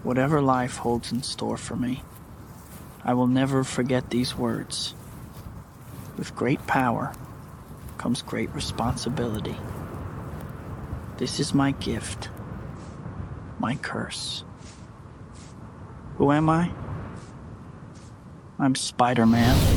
Whatever life holds in store for me, I will never forget these words. With great power comes great responsibility. This is my gift, my curse. Who am I? I'm Spider-Man.